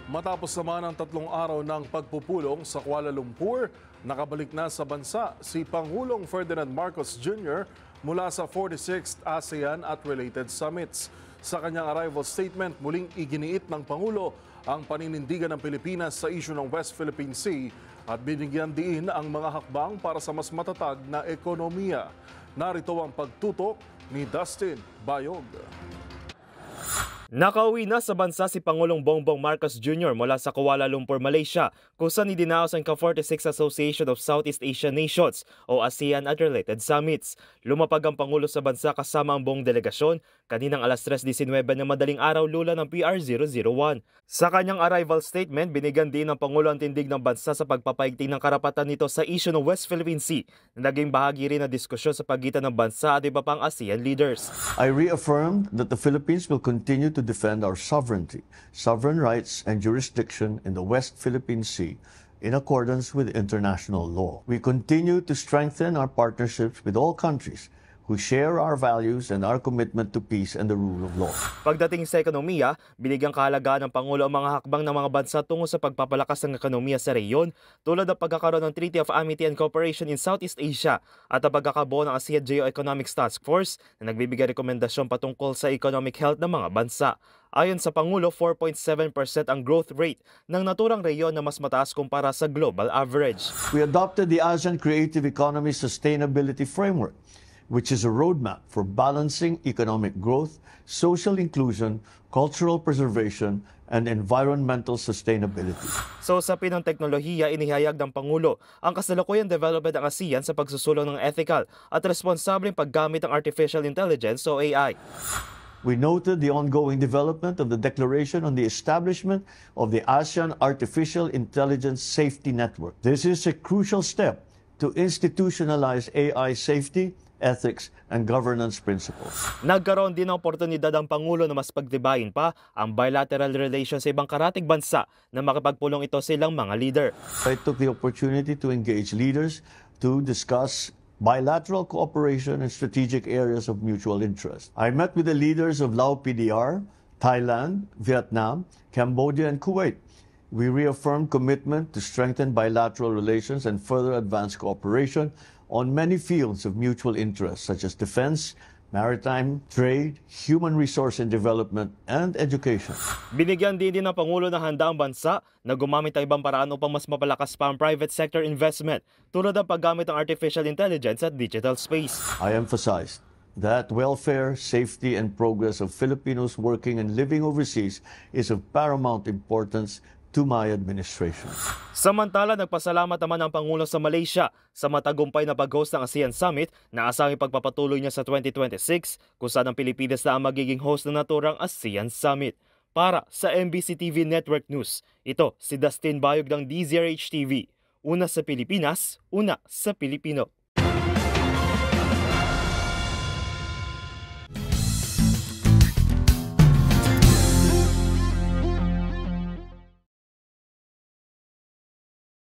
Matapos naman ang 3 araw ng pagpupulong sa Kuala Lumpur, nakabalik na sa bansa si Pangulong Ferdinand Marcos Jr. mula sa 46th ASEAN at related summits. Sa kanyang arrival statement, muling iginiit ng Pangulo ang paninindigan ng Pilipinas sa isyu ng West Philippine Sea at binigyan diin ang mga hakbang para sa mas matatag na ekonomiya. Narito ang pagtutok ni Dustin Bayog. Nakauwi na sa bansa si Pangulong Bongbong Marcos Jr. mula sa Kuala Lumpur, Malaysia, kung saan idinaos ang Ka-46 Association of Southeast Asian Nations o ASEAN at related summits. Lumapag ang Pangulo sa bansa kasama ang buong delegasyon kaninang alas 3:19 ng madaling araw lula ng PR001. Sa kanyang arrival statement, binigyan din ng Pangulo ang tindig ng bansa sa pagpapaigting ng karapatan nito sa isyu ng West Philippine Sea na naging bahagi rin ng diskusyon sa pagitan ng bansa at iba pang ASEAN leaders. I reaffirmed that the Philippines will continue to defend our sovereignty, sovereign rights, and jurisdiction in the West Philippine Sea in accordance with international law. We continue to strengthen our partnerships with all countries who share our values and our commitment to peace and the rule of law. Pagdating sa ekonomiya, binigyang kahalagaan ng Pangulo ang mga hakbang ng mga bansa tungo sa pagpapalakas ng ekonomiya sa rehiyon tulad ng pagkakaroon ng Treaty of Amity and Cooperation in Southeast Asia at ang pagkakabuo ng ASEAN Geo-Economics Task Force na nagbibigay rekomendasyon patungkol sa economic health ng mga bansa. Ayon sa Pangulo, 4.7% ang growth rate ng naturang rehiyon na mas mataas kumpara sa global average. We adopted the ASEAN Creative Economy Sustainability Framework, which is a roadmap for balancing economic growth, social inclusion, cultural preservation, and environmental sustainability. Sa usapin ng teknolohiya, inihayag ng Pangulo ang kasalukuyang development ng ASEAN sa pagsusulong ng ethical at responsableng paggamit ng artificial intelligence o AI. We noted the ongoing development of the Declaration on the Establishment of the ASEAN Artificial Intelligence Safety Network. This is a crucial step to institutionalize AI safety, ethics, and governance principles. Nagkaroon din ng oportunidad ang Pangulo na mas pagtibayin pa ang bilateral relations sa ibang karatig bansa na makipagpulong ito sa ilang mga leader. I took the opportunity to engage leaders to discuss bilateral cooperation in strategic areas of mutual interest. I met with the leaders of Lao PDR, Thailand, Vietnam, Cambodia, and Kuwait. We reaffirmed commitment to strengthen bilateral relations and further advance cooperation on many fields of mutual interest such as defense, maritime, trade, human resource and development, and education. Binigyan din ng Pangulo na handa ang bansa na gumamit ng ibang paraan upang mas mapalakas pa ang private sector investment tulad ng paggamit ng artificial intelligence at digital space. I emphasized that welfare, safety, and progress of Filipinos working and living overseas is of paramount importance to my administration. Samantala, nagpasalamat naman ang Pangulo sa Malaysia sa matagumpay na pag-host ng ASEAN Summit na asanging pagpapatuloy niya sa 2026 kung saan ang Pilipinas na ang magiging host ng naturang ASEAN Summit. Para sa MBC TV Network News, ito si Dustin Bayog ng DZRH TV. Una sa Pilipinas, una sa Pilipino.